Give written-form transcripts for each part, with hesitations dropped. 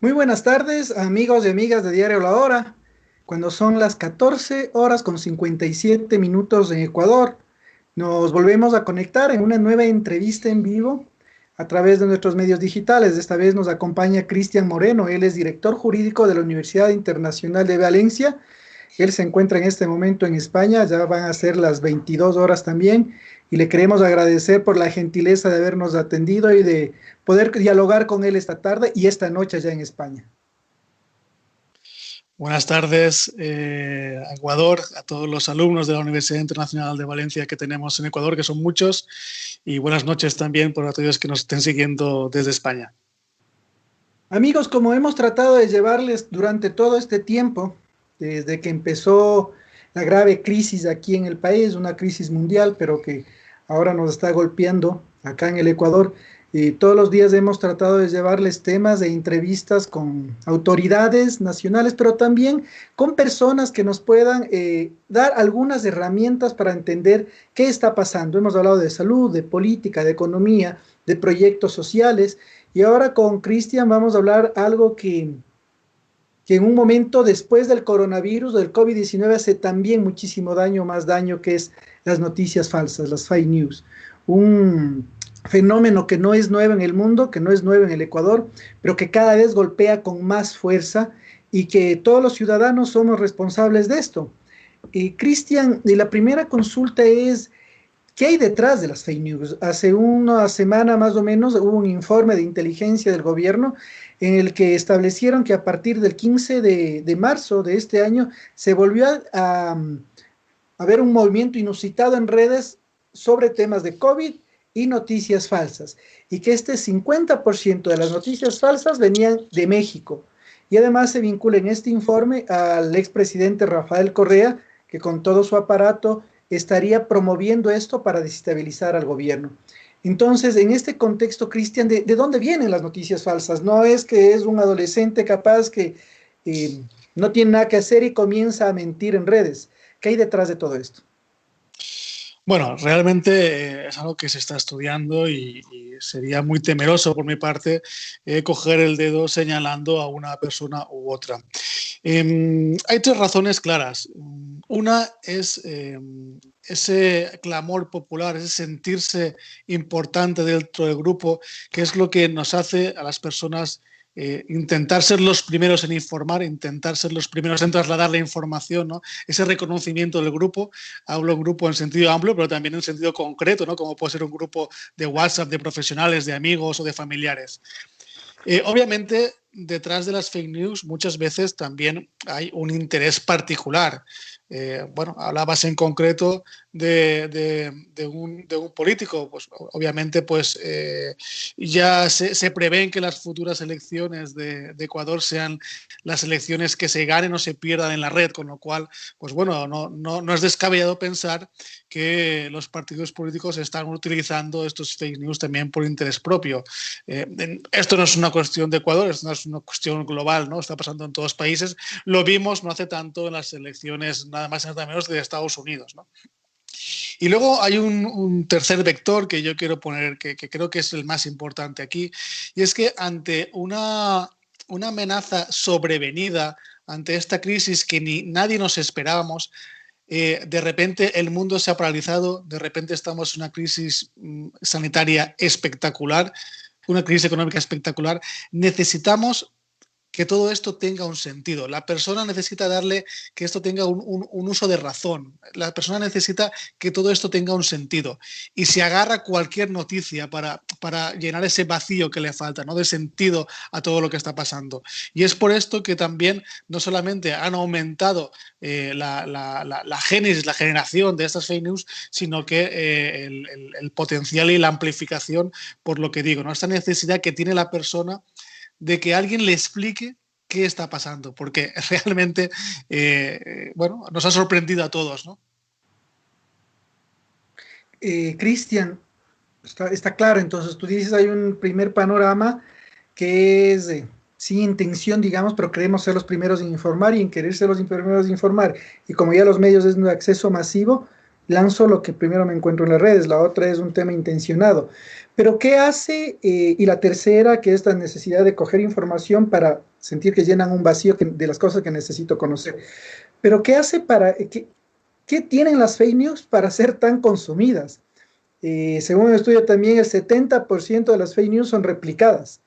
Muy buenas tardes, amigos y amigas de Diario La Hora. Cuando son las 14 horas con 57 minutos en Ecuador, nos volvemos a conectar en una nueva entrevista en vivo a través de nuestros medios digitales. Esta vez nos acompaña Cristian Moreno. Él es director jurídico de la Universidad Internacional de Valencia. Él se encuentra en este momento en España, ya van a ser las 22 horas también, y le queremos agradecer por la gentileza de habernos atendido y de poder dialogar con él esta tarde y esta noche ya en España. Buenas tardes a Ecuador, a todos los alumnos de la Universidad Internacional de Valencia que tenemos en Ecuador, que son muchos, y buenas noches también para aquellos que nos estén siguiendo desde España. Amigos, como hemos tratado de llevarles durante todo este tiempo, desde que empezó la grave crisis aquí en el país, una crisis mundial, pero que ahora nos está golpeando acá en el Ecuador, todos los días hemos tratado de llevarles temas de entrevistas con autoridades nacionales, pero también con personas que nos puedan dar algunas herramientas para entender qué está pasando. Hemos hablado de salud, de política, de economía, de proyectos sociales, y ahora con Cristian vamos a hablar algo que en un momento después del coronavirus, del COVID-19, hace también muchísimo daño, más daño, que es las noticias falsas, las fake news. Un fenómeno que no es nuevo en el mundo, que no es nuevo en el Ecuador, pero que cada vez golpea con más fuerza y que todos los ciudadanos somos responsables de esto. Cristian, la primera consulta es, ¿qué hay detrás de las fake news? Hace una semana más o menos hubo un informe de inteligencia del gobierno en el que establecieron que a partir del 15 de marzo de este año se volvió a ver un movimiento inusitado en redes sobre temas de COVID y noticias falsas, y que este 50% de las noticias falsas venían de México. Y además se vincula en este informe al expresidente Rafael Correa, que con todo su aparato estaría promoviendo esto para desestabilizar al gobierno. Entonces, en este contexto, Cristian, ¿de dónde vienen las noticias falsas? No es que es un adolescente capaz que eh, no tiene nada que hacer y comienza a mentir en redes. ¿Qué hay detrás de todo esto? Bueno, realmente es algo que se está estudiando y sería muy temeroso por mi parte coger el dedo señalando a una persona u otra. Hay tres razones claras. Una es ese clamor popular, ese sentirse importante dentro del grupo, que es lo que nos hace a las personas intentar ser los primeros en informar, intentar ser los primeros en trasladar la información, ¿no? Ese reconocimiento del grupo. Hablo de un grupo en sentido amplio, pero también en sentido concreto, ¿no? Como puede ser un grupo de WhatsApp, de profesionales, de amigos o de familiares. Obviamente, detrás de las fake news muchas veces también hay un interés particular. Bueno, hablabas en concreto de un político, pues obviamente pues ya se prevén que las futuras elecciones de Ecuador sean las elecciones que se ganen o se pierdan en la red, con lo cual, pues bueno, no es descabellado pensar que los partidos políticos están utilizando estos fake news también por interés propio. Esto no es una cuestión de Ecuador, esto no es una cuestión global, ¿no? Está pasando en todos los países. Lo vimos no hace tanto en las elecciones nada más y nada menos de Estados Unidos, ¿no? Y luego hay un tercer vector que yo quiero poner, que creo que es el más importante aquí, y es que ante una amenaza sobrevenida, ante esta crisis que nadie nos esperábamos, de repente el mundo se ha paralizado, de repente estamos en una crisis sanitaria espectacular, una crisis económica espectacular. Necesitamos que todo esto tenga un sentido. La persona necesita darle que esto tenga un uso de razón. La persona necesita que todo esto tenga un sentido. Y se agarra cualquier noticia para llenar ese vacío que le falta, ¿no? De sentido a todo lo que está pasando. Y es por esto que también no solamente han aumentado la génesis, la generación de estas fake news, sino que el potencial y la amplificación, por lo que digo, ¿no? Esta necesidad que tiene la persona de que alguien le explique qué está pasando, porque realmente, bueno, nos ha sorprendido a todos, ¿no? Cristian, está claro, entonces tú dices hay un primer panorama que es sin intención, digamos, pero queremos ser los primeros en informar y en querer ser los primeros en informar. Y como ya los medios es un acceso masivo, lanzo lo que primero me encuentro en las redes, la otra es un tema intencionado. Pero ¿qué hace? Y la tercera, que es la necesidad de coger información para sentir que llenan un vacío de las cosas que necesito conocer. Pero ¿qué hace qué tienen las fake news para ser tan consumidas? Según un estudio también, el 70% de las fake news son replicadas.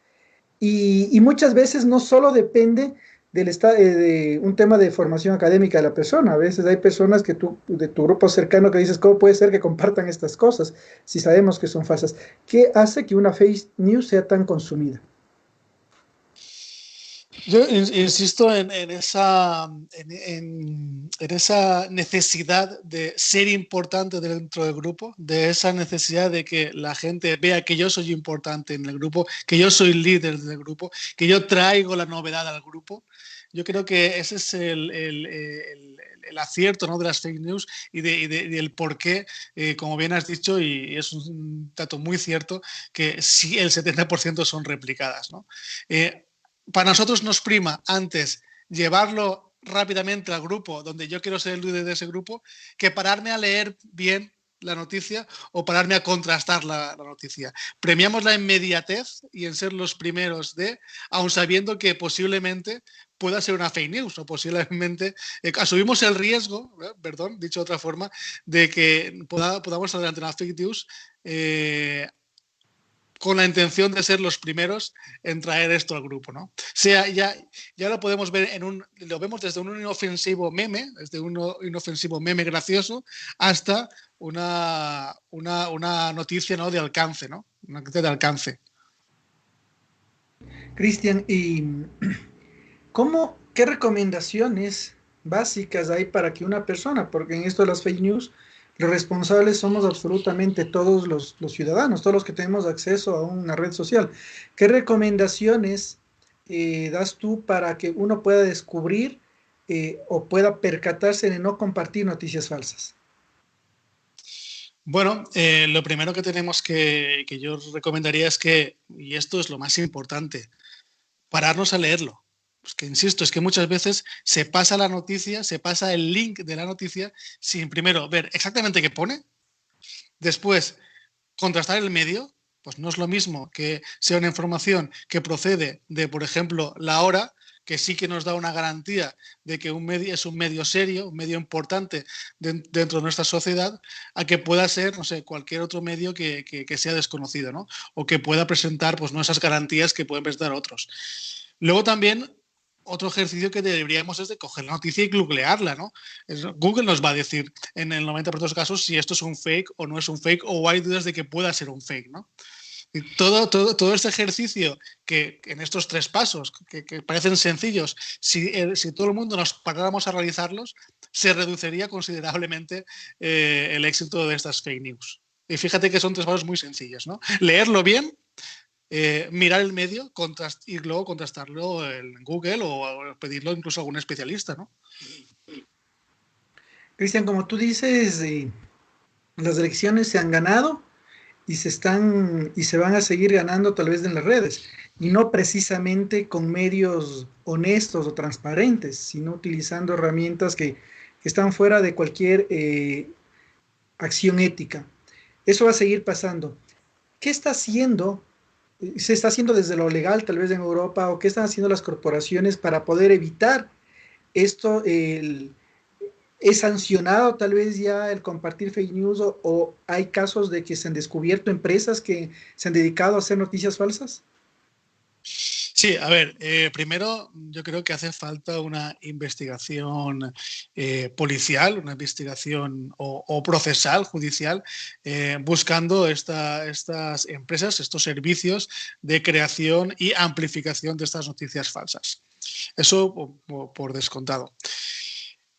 Y muchas veces no solo depende de un tema de formación académica de la persona. A veces hay personas de tu grupo cercano, que dices, ¿cómo puede ser que compartan estas cosas si sabemos que son falsas? ¿Qué hace que una fake news sea tan consumida? Yo insisto en esa necesidad de ser importante dentro del grupo, de esa necesidad de que la gente vea que yo soy importante en el grupo, que yo soy líder del grupo, que yo traigo la novedad al grupo. Yo creo que ese es el acierto, ¿no?, de las fake news y del por qué, como bien has dicho, y es un dato muy cierto, que sí, el 70% son replicadas, ¿no? Para nosotros nos prima antes llevarlo rápidamente al grupo donde yo quiero ser el líder de ese grupo que pararme a leer bien la noticia o pararme a contrastar la noticia. Premiamos la inmediatez y en ser los primeros aun sabiendo que posiblemente pueda ser una fake news o posiblemente asumimos el riesgo, perdón, dicho de otra forma, de que podamos salir ante una fake news con la intención de ser los primeros en traer esto al grupo, ¿no? O sea, ya lo podemos ver lo vemos desde un inofensivo meme, gracioso, hasta una noticia, ¿no?, de alcance, ¿no? Una noticia de alcance. Cristian, ¿y qué recomendaciones básicas hay para que una persona, porque en esto de las fake news, los responsables somos absolutamente todos los ciudadanos, todos los que tenemos acceso a una red social? ¿Qué recomendaciones das tú para que uno pueda descubrir o pueda percatarse de no compartir noticias falsas? Bueno, lo primero que tenemos que yo recomendaría es que, y esto es lo más importante, pararnos a leerlo. Pues que insisto, es que muchas veces se pasa la noticia, se pasa el link de la noticia sin primero ver exactamente qué pone, después contrastar el medio. Pues no es lo mismo que sea una información que procede de, por ejemplo, La Hora, que sí que nos da una garantía de que un medio es un medio serio, un medio importante dentro de nuestra sociedad, a que pueda ser, no sé, cualquier otro medio que sea desconocido, ¿no? O que pueda presentar, pues, no esas garantías que pueden presentar otros. Luego también, otro ejercicio que deberíamos es de coger la noticia y googlearla, ¿no? Google nos va a decir en el 90% de los casos si esto es un fake o no es un fake, o hay dudas de que pueda ser un fake, ¿no? Y todo este ejercicio que en estos 3 pasos, que parecen sencillos, si todo el mundo nos paráramos a realizarlos, se reduciría considerablemente el éxito de estas fake news. Y fíjate que son 3 pasos muy sencillos, ¿no? Leerlo bien, mirar el medio y luego contrastarlo en Google o pedirlo incluso a algún especialista, ¿no? Cristian, como tú dices, las elecciones se han ganado y se van a seguir ganando tal vez en las redes, y no precisamente con medios honestos o transparentes, sino utilizando herramientas que están fuera de cualquier acción ética. Eso va a seguir pasando. ¿Qué está haciendo? ¿Se está haciendo desde lo legal, tal vez en Europa, o qué están haciendo las corporaciones para poder evitar esto? ¿Es sancionado tal vez ya el compartir fake news o hay casos de que se han descubierto empresas que se han dedicado a hacer noticias falsas? Sí, a ver, primero yo creo que hace falta una investigación policial, una investigación o procesal, judicial, buscando estas empresas, estos servicios de creación y amplificación de estas noticias falsas. Eso por descontado.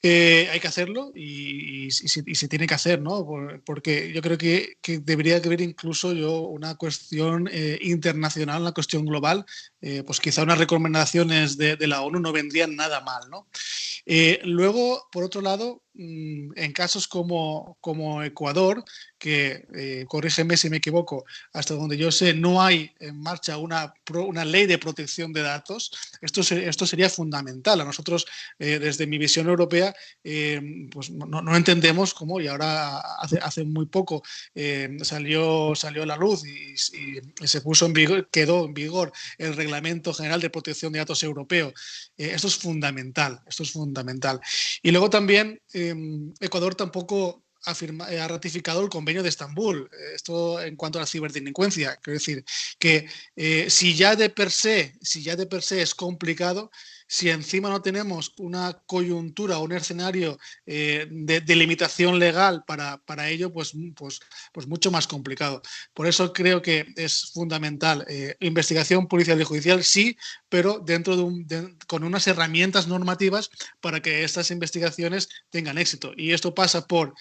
Hay que hacerlo y se tiene que hacer, ¿no? Porque yo creo que debería haber incluso una cuestión internacional, una cuestión global, pues quizá unas recomendaciones de la ONU no vendrían nada mal, ¿no? Luego, por otro lado, en casos como Ecuador, que, corrígeme si me equivoco, hasta donde yo sé, no hay en marcha una ley de protección de datos, esto sería fundamental. A nosotros, desde mi visión europea, pues no entendemos cómo, y ahora hace muy poco salió a la luz y se puso en vigor, quedó en vigor el Reglamento General de Protección de Datos Europeo. Esto es fundamental, esto es fundamental. Y luego también Ecuador tampoco ha ratificado el convenio de Estambul. Esto en cuanto a la ciberdelincuencia. Quiero decir que si ya de per se es complicado, si encima no tenemos una coyuntura o un escenario de limitación legal para ello, pues mucho más complicado. Por eso creo que es fundamental investigación policial y judicial, sí, pero dentro con unas herramientas normativas para que estas investigaciones tengan éxito. Y esto pasa por,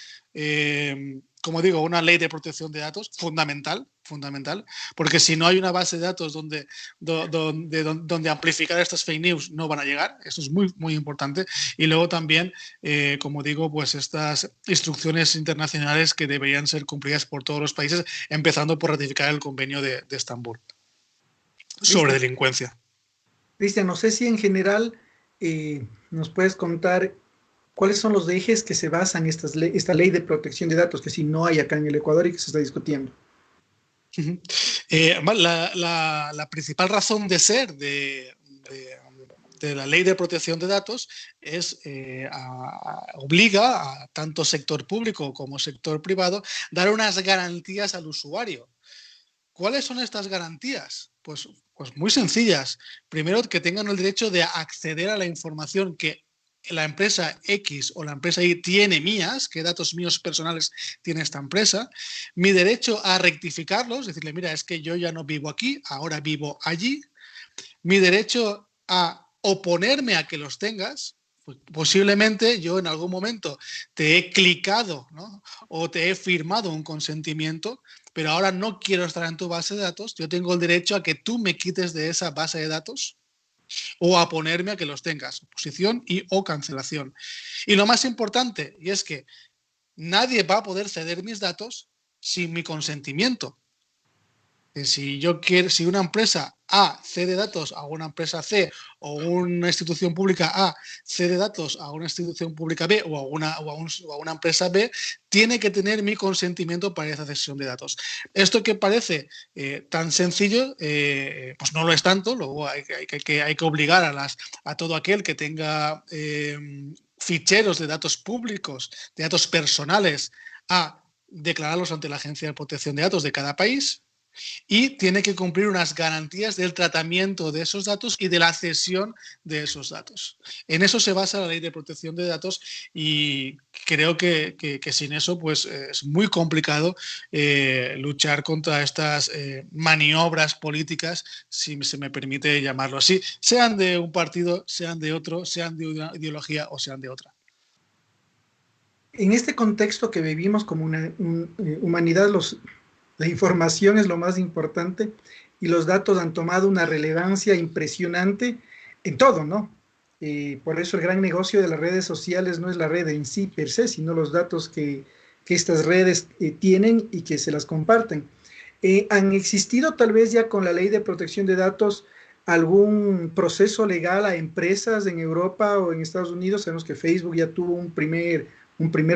como digo, una ley de protección de datos fundamental, porque si no hay una base de datos donde amplificar estas fake news no van a llegar, eso es muy, muy importante. Y luego también, como digo, pues estas instrucciones internacionales que deberían ser cumplidas por todos los países, empezando por ratificar el convenio de Estambul sobre delincuencia. Cristian, no sé si en general nos puedes contar cuáles son los ejes que se basan esta ley de protección de datos, que si no hay acá en el Ecuador y que se está discutiendo. La principal razón de ser de la ley de protección de datos es obliga a tanto sector público como sector privado dar unas garantías al usuario. ¿Cuáles son estas garantías? Pues muy sencillas. Primero, que tengan el derecho de acceder a la información que la empresa X o la empresa Y tiene mías, qué datos míos personales tiene esta empresa, mi derecho a rectificarlos, decirle, mira, es que yo ya no vivo aquí, ahora vivo allí, mi derecho a oponerme a que los tengas, pues posiblemente yo en algún momento te he clicado, ¿no? O te he firmado un consentimiento, pero ahora no quiero estar en tu base de datos, yo tengo el derecho a que tú me quites de esa base de datos o a ponerme a que los tengas, oposición y o cancelación. Y lo más importante, y es que nadie va a poder ceder mis datos sin mi consentimiento. Si una empresa A cede datos a una empresa C o una institución pública A cede datos a una institución pública B o a una empresa B, tiene que tener mi consentimiento para esa cesión de datos. Esto que parece tan sencillo, pues no lo es tanto. Luego hay que obligar a todo aquel que tenga ficheros de datos públicos, de datos personales, a declararlos ante la Agencia de Protección de Datos de cada país. Y tiene que cumplir unas garantías del tratamiento de esos datos y de la cesión de esos datos. En eso se basa la ley de protección de datos y creo que sin eso pues, es muy complicado luchar contra estas maniobras políticas, si se me permite llamarlo así, sean de un partido, sean de otro, sean de una ideología o sean de otra. En este contexto que vivimos como humanidad, la información es lo más importante y los datos han tomado una relevancia impresionante en todo, ¿no? Por eso el gran negocio de las redes sociales no es la red en sí per se, sino los datos que estas redes tienen y que se las comparten. ¿Han existido tal vez ya con la ley de protección de datos algún proceso legal a empresas en Europa o en Estados Unidos? Sabemos que Facebook ya tuvo un primer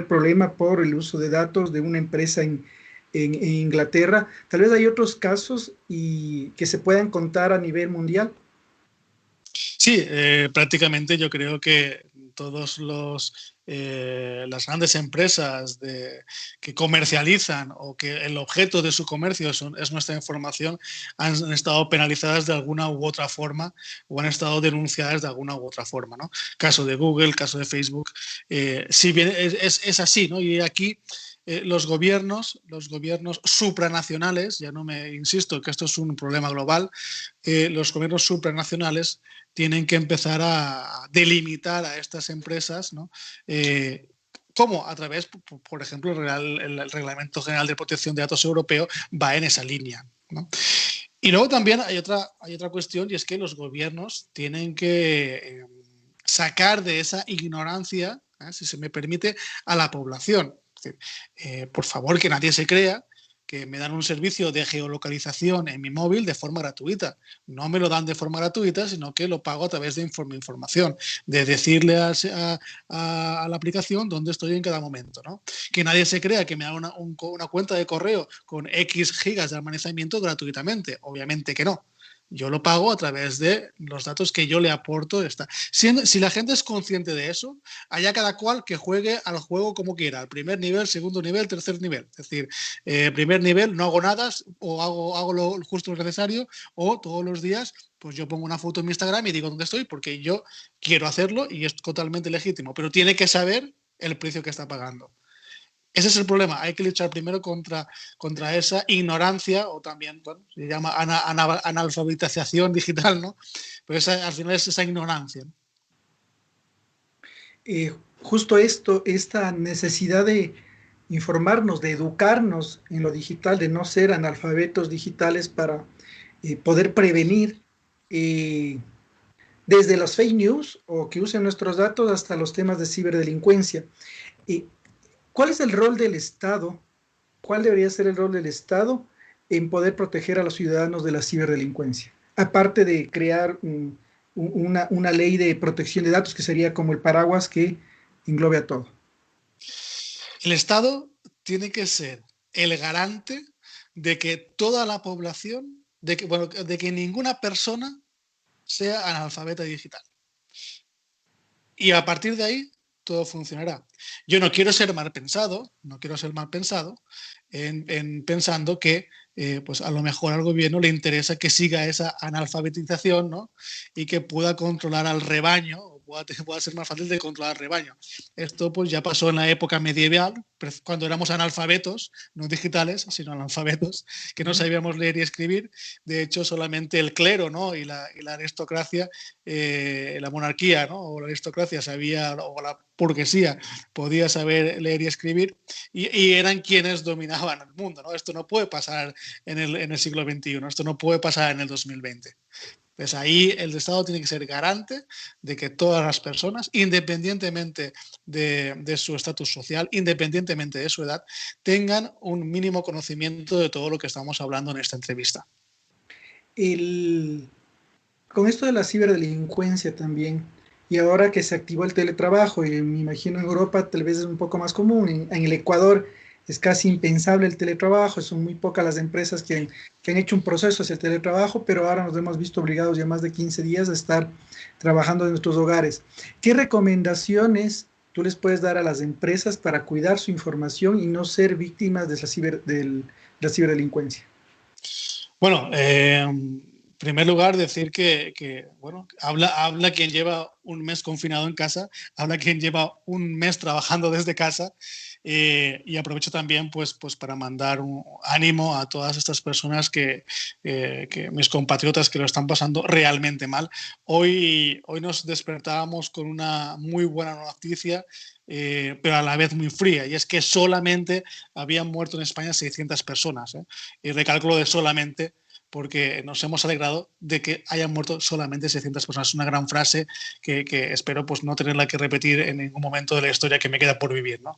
problema por el uso de datos de una empresa en Inglaterra. Tal vez hay otros casos que se puedan contar a nivel mundial. Sí, prácticamente yo creo que todos las grandes empresas que comercializan o que el objeto de su comercio es nuestra información han estado penalizadas de alguna u otra forma o han estado denunciadas de alguna u otra forma, ¿no? Caso de Google, caso de Facebook. Si bien es así, ¿no? Y aquí los gobiernos supranacionales, ya no me insisto que esto es un problema global, los gobiernos supranacionales tienen que empezar a delimitar a estas empresas, ¿no? ¿Cómo? A través, por ejemplo, el Reglamento General de Protección de Datos Europeo va en esa línea, ¿no? Y luego también hay otra cuestión, y es que los gobiernos tienen que sacar de esa ignorancia si se me permite, a la población. Es decir, por favor, que nadie se crea que me dan un servicio de geolocalización en mi móvil de forma gratuita. No me lo dan de forma gratuita, sino que lo pago a través de información, de decirle a la aplicación dónde estoy en cada momento, ¿no? Que nadie se crea que me da una cuenta de correo con X gigas de almacenamiento gratuitamente. Obviamente que no. Yo lo pago a través de los datos que yo le aporto. Si la gente es consciente de eso, allá cada cual que juegue al juego como quiera, al primer nivel, segundo nivel, tercer nivel. Es decir, primer nivel, no hago nada o hago lo justo lo necesario, o todos los días pues yo pongo una foto en mi Instagram y digo dónde estoy porque yo quiero hacerlo y es totalmente legítimo, pero tiene que saber el precio que está pagando. Ese es el problema. Hay que luchar primero contra esa ignorancia, o también, bueno, se llama analfabetización digital, ¿no? Pero al final es esa ignorancia, ¿no? Justo esto, esta necesidad de informarnos, de educarnos en lo digital, de no ser analfabetos digitales para poder prevenir desde las fake news o que usen nuestros datos hasta los temas de ciberdelincuencia. ¿Cuál es el rol del Estado? ¿Cuál debería ser el rol del Estado en poder proteger a los ciudadanos de la ciberdelincuencia? Aparte de crear una ley de protección de datos que sería como el paraguas que englobe a todo. El Estado tiene que ser el garante de que toda la población, de que ninguna persona sea analfabeta digital. Y a partir de ahí todo funcionará. Yo no quiero ser mal pensado en pensando que pues a lo mejor al gobierno le interesa que siga esa analfabetización, ¿no? Y que pueda controlar al rebaño, o pueda ser más fácil de controlar al rebaño. Esto pues ya pasó en la época medieval, cuando éramos analfabetos, no digitales, sino analfabetos, que no sabíamos leer y escribir. De hecho, solamente el clero, ¿no? y la aristocracia, la monarquía, ¿no? O la aristocracia sabía, o la burguesía podía saber leer y escribir, y eran quienes dominaban el mundo, ¿no? Esto no puede pasar en el siglo XXI, esto no puede pasar en el 2020. Pues ahí el Estado tiene que ser garante de que todas las personas, independientemente de su estatus social, independientemente de su edad, tengan un mínimo conocimiento de todo lo que estamos hablando en esta entrevista. Con esto de la ciberdelincuencia también, y ahora que se activó el teletrabajo, y me imagino en Europa tal vez es un poco más común, en el Ecuador es casi impensable el teletrabajo, son muy pocas las empresas que han hecho un proceso hacia el teletrabajo, pero ahora nos hemos visto obligados ya más de 15 días a estar trabajando en nuestros hogares. ¿Qué recomendaciones tú les puedes dar a las empresas para cuidar su información y no ser víctimas de la ciberdelincuencia? Bueno, en primer lugar, decir que bueno, habla quien lleva un mes confinado en casa, habla quien lleva un mes trabajando desde casa, y aprovecho también pues para mandar un ánimo a todas estas personas que mis compatriotas que lo están pasando realmente mal. Hoy nos despertábamos con una muy buena noticia, pero a la vez muy fría, y es que solamente habían muerto en España 600 personas, y recalco de solamente, porque nos hemos alegrado de que hayan muerto solamente 600 personas. Es una gran frase que espero pues no tenerla que repetir en ningún momento de la historia que me queda por vivir, ¿no?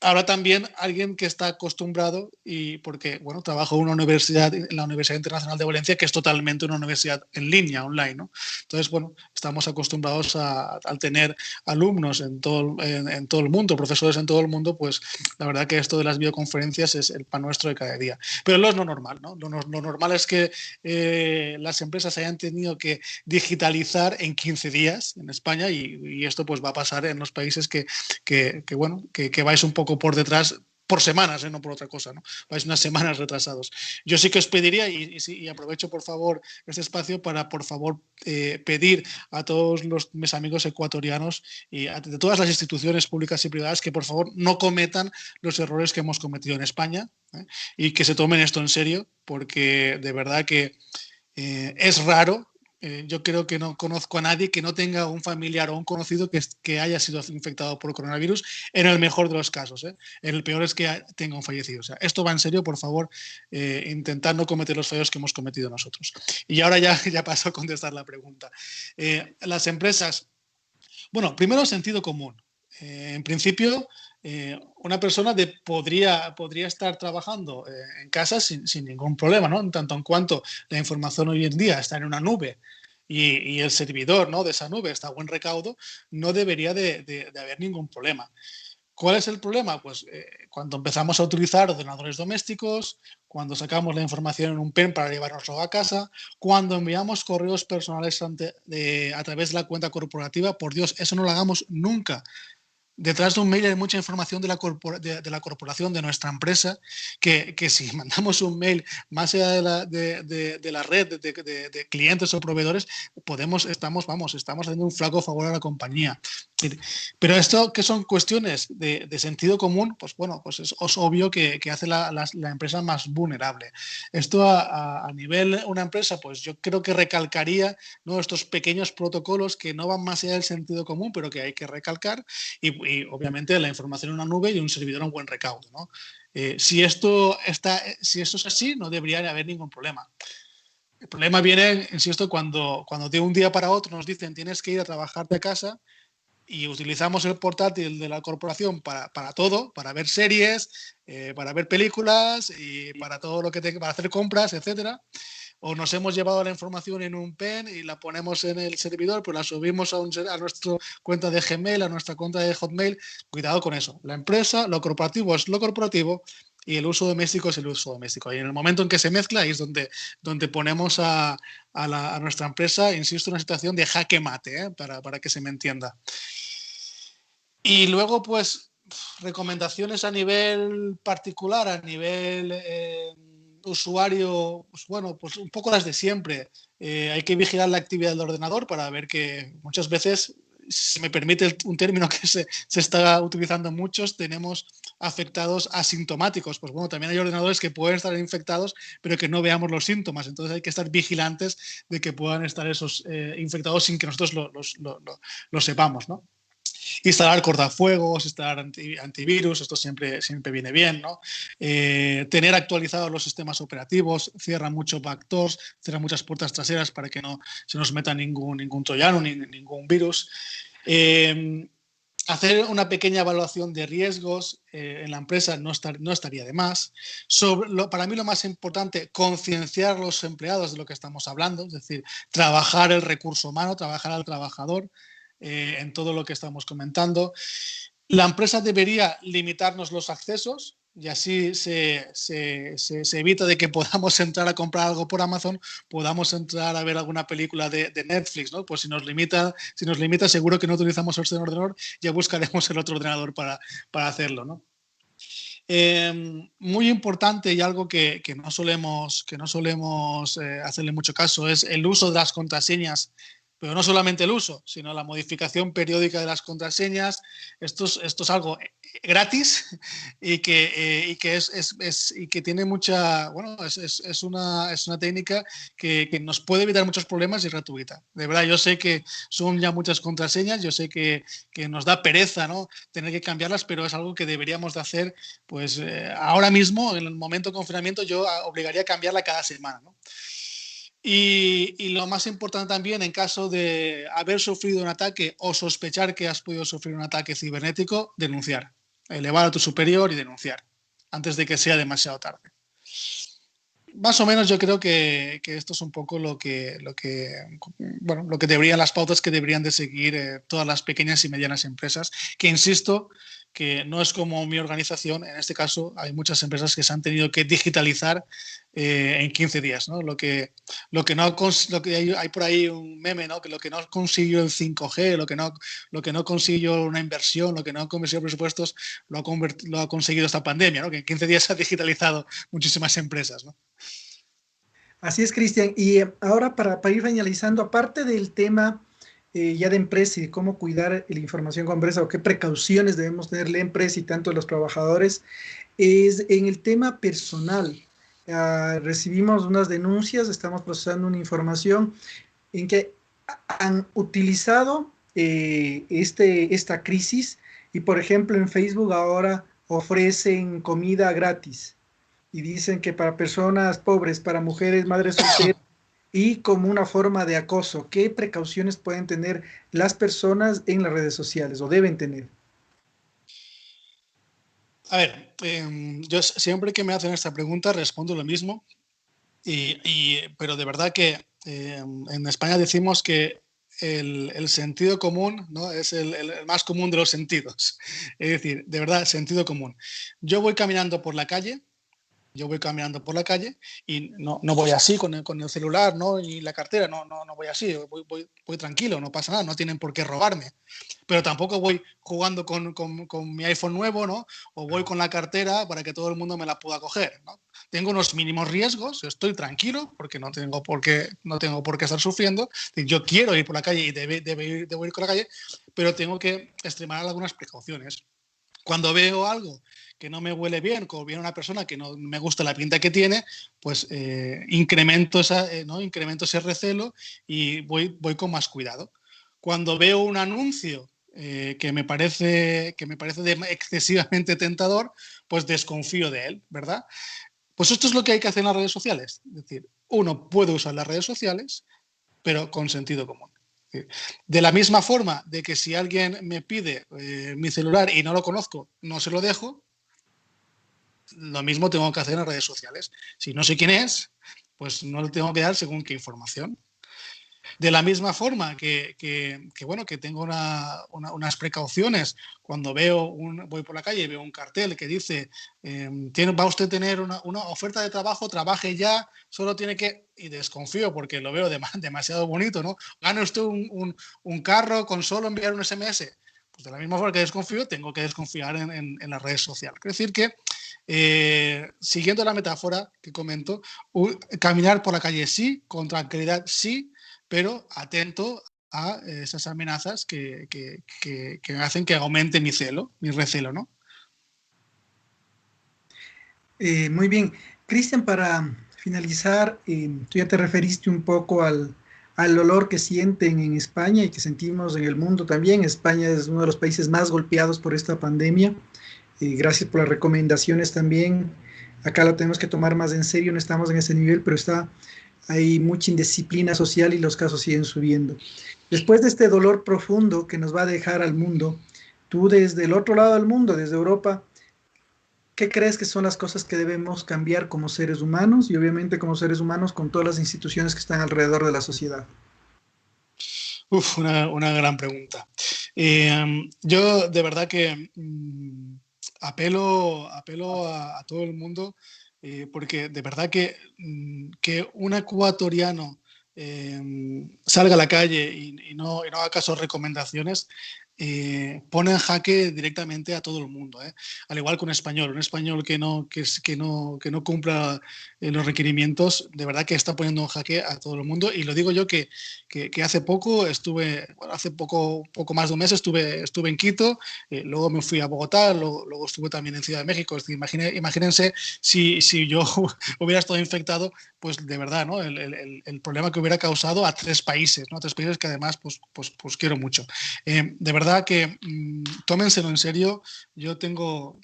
Ahora también alguien que está acostumbrado, y porque bueno, trabajo en la Universidad Internacional de Valencia, que es totalmente una universidad en línea, online, ¿no? Entonces, bueno, estamos acostumbrados al tener alumnos en todo el mundo, profesores en todo el mundo, pues la verdad que esto de las videoconferencias es el pan nuestro de cada día. Pero no es lo normal, ¿no? Lo normal es que las empresas hayan tenido que digitalizar en 15 días en España, y esto pues va a pasar en los países que vais un poco por detrás por semanas, no por otra cosa, ¿no? Vais unas semanas retrasados. Yo sí que os pediría, y aprovecho por favor este espacio para por favor pedir a todos mis amigos ecuatorianos y de todas las instituciones públicas y privadas que por favor no cometan los errores que hemos cometido en España, y que se tomen esto en serio, porque de verdad que es raro. Yo creo que no conozco a nadie que no tenga un familiar o un conocido que haya sido infectado por coronavirus, en el mejor de los casos. En el peor es que tenga un fallecido. O sea, esto va en serio, por favor, intentad no cometer los fallos que hemos cometido nosotros. Y ahora ya paso a contestar la pregunta. Las empresas, Bueno, primero sentido común. En principio, una persona podría estar trabajando en casa sin ningún problema, ¿no? En tanto en cuanto la información hoy en día está en una nube y el servidor, ¿no?, de esa nube está a buen recaudo, no debería de haber ningún problema. ¿Cuál es el problema? Pues cuando empezamos a utilizar ordenadores domésticos, cuando sacamos la información en un pen para llevárnoslo a casa, cuando enviamos correos personales a través de la cuenta corporativa, por Dios, eso no lo hagamos nunca. Detrás de un mail hay mucha información de la corporación, de nuestra empresa, que si mandamos un mail más allá de la red de clientes o proveedores, estamos haciendo un flaco favor a la compañía. Pero esto, que son cuestiones de sentido común, pues bueno, pues es obvio que hace la empresa más vulnerable. Esto a nivel una empresa, pues yo creo que recalcaría, ¿no?, estos pequeños protocolos que no van más allá del sentido común, pero que hay que recalcar, y obviamente la información en una nube y un servidor a un buen recaudo, ¿no? Si esto es así, no debería haber ningún problema. El problema viene, insisto, cuando de un día para otro nos dicen tienes que ir a trabajar de casa y utilizamos el portátil de la corporación para todo, para ver series, para ver películas y para todo para hacer compras, etcétera. O nos hemos llevado la información en un pen y la ponemos en el servidor, pues la subimos a nuestra cuenta de Gmail, a nuestra cuenta de Hotmail. Cuidado con eso. La empresa, lo corporativo es lo corporativo y el uso doméstico es el uso doméstico. Y en el momento en que se mezcla, ahí es donde ponemos a nuestra empresa, insisto, en una situación de jaque mate, para que se me entienda. Y luego, pues, recomendaciones a nivel particular, a nivel usuario, pues bueno, pues un poco las de siempre. Hay que vigilar la actividad del ordenador para ver que muchas veces, si me permite un término que se está utilizando muchos, tenemos afectados asintomáticos. Pues bueno, también hay ordenadores que pueden estar infectados, pero que no veamos los síntomas. Entonces hay que estar vigilantes de que puedan estar esos infectados sin que nosotros lo sepamos, ¿no? Instalar cortafuegos, instalar antivirus, esto siempre viene bien, ¿no? Tener actualizados los sistemas operativos, cierra muchos backdoors, cierra muchas puertas traseras para que no se nos meta ningún troyano ni ningún virus. Hacer una pequeña evaluación de riesgos en la empresa no estaría de más. Para mí lo más importante, concienciar a los empleados de lo que estamos hablando, es decir, trabajar el recurso humano, trabajar al trabajador, en todo lo que estamos comentando. La empresa debería limitarnos los accesos y así se evita de que podamos entrar a comprar algo por Amazon, podamos entrar a ver alguna película de Netflix, ¿no? Pues si nos limita, seguro que no utilizamos el ordenador, ya buscaremos el otro ordenador para hacerlo, ¿no? Muy importante y algo que no solemos hacerle mucho caso es el uso de las contraseñas, pero no solamente el uso, sino la modificación periódica de las contraseñas. Esto es algo gratis y que tiene mucha, bueno, es una técnica que nos puede evitar muchos problemas y es gratuita. De verdad, yo sé que son ya muchas contraseñas, yo sé que nos da pereza, ¿no?, tener que cambiarlas, pero es algo que deberíamos de hacer, pues ahora mismo, en el momento de confinamiento, yo obligaría a cambiarla cada semana, ¿no? Y lo más importante también, en caso de haber sufrido un ataque o sospechar que has podido sufrir un ataque cibernético, denunciar. Elevar a tu superior y denunciar antes de que sea demasiado tarde. Más o menos yo creo que esto es un poco lo que deberían, las pautas que deberían de seguir todas las pequeñas y medianas empresas, que insisto, que no es como mi organización. En este caso hay muchas empresas que se han tenido que digitalizar en 15 días, ¿no? Lo que hay por ahí un meme, ¿no?, que lo que no consiguió el 5G, lo que no consiguió una inversión, lo que no consiguió presupuestos, lo ha conseguido esta pandemia, ¿no?, que en 15 días se ha digitalizado muchísimas empresas, ¿no? Así es, Cristian. Y ahora para ir finalizando, aparte del tema ya de empresa y de cómo cuidar la información con empresa o qué precauciones debemos tener la empresa y tanto los trabajadores, es en el tema personal. Recibimos unas denuncias, estamos procesando una información en que han utilizado esta crisis y, por ejemplo, en Facebook ahora ofrecen comida gratis y dicen que para personas pobres, para mujeres, madres solteras, y como una forma de acoso. ¿Qué precauciones pueden tener las personas en las redes sociales o deben tener? A ver, yo siempre que me hacen esta pregunta respondo lo mismo, pero de verdad que en España decimos que el sentido común, ¿no?, es el más común de los sentidos. Es decir, de verdad, sentido común. Yo voy caminando por la calle Yo voy caminando por la calle y no voy así con el celular, ¿no?, y la cartera, no voy así, voy tranquilo, no pasa nada, no tienen por qué robarme. Pero tampoco voy jugando con mi iPhone nuevo, ¿no?, o voy con la cartera para que todo el mundo me la pueda coger, ¿no? Tengo unos mínimos riesgos, estoy tranquilo porque no tengo por qué estar sufriendo. Yo quiero ir por la calle y debo ir con la calle, pero tengo que extremar algunas precauciones. Cuando veo algo que no me huele bien, como viene una persona que no me gusta la pinta que tiene, pues incremento ese recelo y voy con más cuidado. Cuando veo un anuncio que me parece excesivamente tentador, pues desconfío de él, ¿verdad? Pues esto es lo que hay que hacer en las redes sociales. Es decir, uno puede usar las redes sociales, pero con sentido común. De la misma forma de que si alguien me pide mi celular y no lo conozco, no se lo dejo, lo mismo tengo que hacer en las redes sociales. Si no sé quién es, pues no le tengo que dar según qué información. De la misma forma bueno, que tengo unas precauciones cuando voy por la calle y veo un cartel que dice va usted a tener una oferta de trabajo, trabaje ya, solo tiene que, y desconfío porque lo veo demasiado bonito, ¿no? Gane usted un carro con solo enviar un SMS. Pues de la misma forma que desconfío, tengo que desconfiar en las redes sociales. Es decir que, siguiendo la metáfora que comento, caminar por la calle sí, con tranquilidad sí, pero atento a esas amenazas que hacen que aumente mi recelo, ¿no? Muy bien. Cristian, para finalizar, tú ya te referiste un poco al olor que sienten en España y que sentimos en el mundo también. España es uno de los países más golpeados por esta pandemia. Gracias por las recomendaciones también. Acá lo tenemos que tomar más en serio, no estamos en ese nivel, pero hay mucha indisciplina social y los casos siguen subiendo. Después de este dolor profundo que nos va a dejar al mundo, tú desde el otro lado del mundo, desde Europa, ¿qué crees que son las cosas que debemos cambiar como seres humanos y obviamente como seres humanos con todas las instituciones que están alrededor de la sociedad? Una gran pregunta. Yo de verdad que apelo a todo el mundo, porque de verdad que un ecuatoriano salga a la calle y no haga caso a recomendaciones, pone en jaque directamente a todo el mundo, ¿eh? Al igual que un español que no cumpla los requerimientos, de verdad que está poniendo en jaque a todo el mundo. Y lo digo yo que hace poco hace poco más de un mes estuve en Quito, luego me fui a Bogotá, luego estuve también en Ciudad de México. Es decir, imagínense si yo hubiera estado infectado, pues de verdad, ¿no?, el problema que hubiera causado a 3 países, ¿no?, 3 países que además pues quiero mucho. De verdad que tómenselo en serio. Yo tengo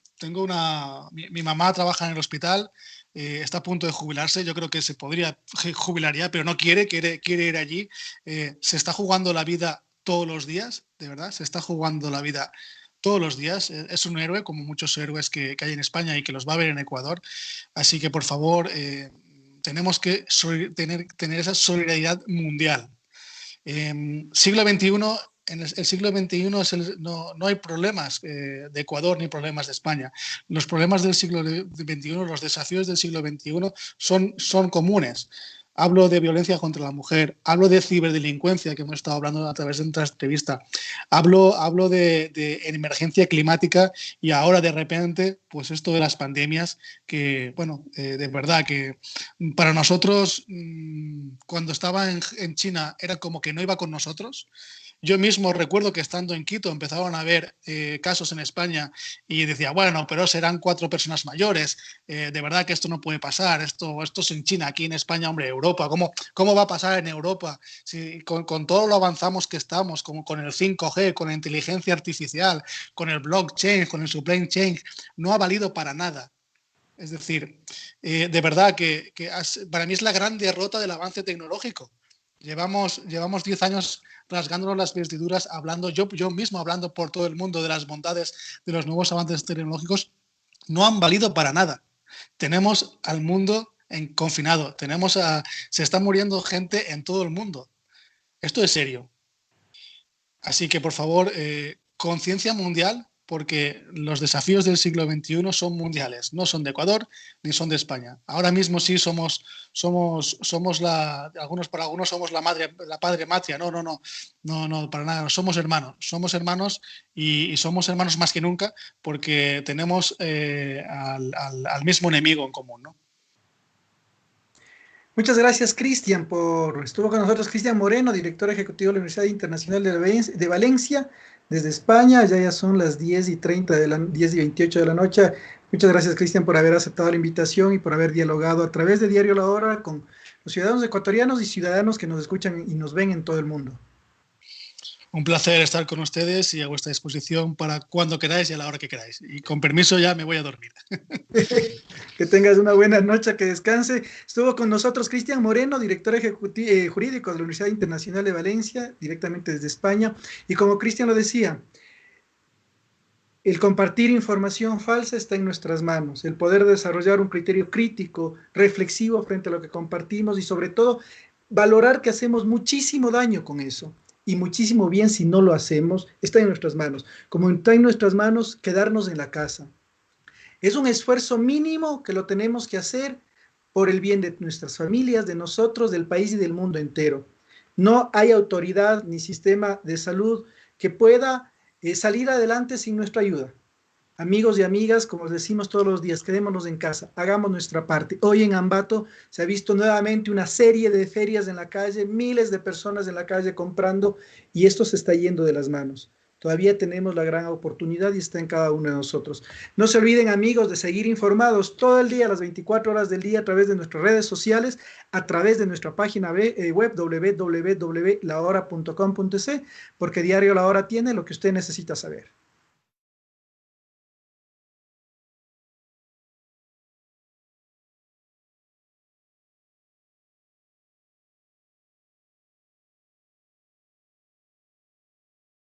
mi mamá trabaja en el hospital, está a punto de jubilarse. Yo creo que se podría jubilar ya, pero no quiere ir allí. Se está jugando la vida todos los días, de verdad, se está jugando la vida todos los días. Es un héroe, como muchos héroes que hay en España y que los va a ver en Ecuador. Así que, por favor, tenemos que tener esa solidaridad mundial. Siglo XXI, en el siglo XXI no hay problemas de Ecuador ni problemas de España. Los problemas del siglo XXI, los desafíos del siglo XXI son comunes. Hablo de violencia contra la mujer, hablo de ciberdelincuencia, que hemos estado hablando a través de nuestra entrevista, hablo de emergencia climática y ahora de repente, pues esto de las pandemias, que, bueno, de verdad que para nosotros, cuando estaba en China, era como que no iba con nosotros. Yo mismo recuerdo que estando en Quito empezaban a haber casos en España y decía, bueno, pero serán 4 personas mayores, de verdad que esto no puede pasar, esto es en China, aquí en España, hombre, Europa, ¿cómo va a pasar en Europa? Si con todo lo avanzamos que estamos, como con el 5G, con la inteligencia artificial, con el blockchain, con el supply chain, no ha valido para nada. Es decir, de verdad que para mí es la gran derrota del avance tecnológico. Llevamos 10 años rasgándonos las vestiduras, hablando, yo mismo hablando por todo el mundo de las bondades de los nuevos avances tecnológicos, no han valido para nada. Tenemos al mundo confinado, se está muriendo gente en todo el mundo. Esto es serio. Así que, por favor, conciencia mundial, porque los desafíos del siglo XXI son mundiales, no son de Ecuador ni son de España. Ahora mismo sí somos para algunos somos la padre matria. No, para nada. Somos hermanos y somos hermanos más que nunca porque tenemos al mismo enemigo en común, ¿no? Muchas gracias, Cristian, estuvo con nosotros Cristian Moreno, director ejecutivo de la Universidad Internacional de Valencia, desde España. Ya son las 10:30 10:28 de la noche. Muchas gracias, Cristian, por haber aceptado la invitación y por haber dialogado a través de Diario La Hora con los ciudadanos ecuatorianos y ciudadanos que nos escuchan y nos ven en todo el mundo. Un placer estar con ustedes y a vuestra disposición para cuando queráis y a la hora que queráis. Y con permiso ya me voy a dormir. Que tengas una buena noche, que descanse. Estuvo con nosotros Cristian Moreno, director jurídico de la Universidad Internacional de Valencia, directamente desde España. Y como Cristian lo decía, el compartir información falsa está en nuestras manos. El poder desarrollar un criterio crítico, reflexivo frente a lo que compartimos y sobre todo valorar que hacemos muchísimo daño con eso. Y muchísimo bien si no lo hacemos, está en nuestras manos. Como está en nuestras manos quedarnos en la casa. Es un esfuerzo mínimo que lo tenemos que hacer por el bien de nuestras familias, de nosotros, del país y del mundo entero. No hay autoridad ni sistema de salud que pueda salir adelante sin nuestra ayuda. Amigos y amigas, como decimos todos los días, quedémonos en casa, hagamos nuestra parte. Hoy en Ambato se ha visto nuevamente una serie de ferias en la calle, miles de personas en la calle comprando y esto se está yendo de las manos. Todavía tenemos la gran oportunidad y está en cada uno de nosotros. No se olviden, amigos, de seguir informados todo el día, las 24 horas del día, a través de nuestras redes sociales, a través de nuestra página web www.lahora.com.es, porque Diario La Hora tiene lo que usted necesita saber.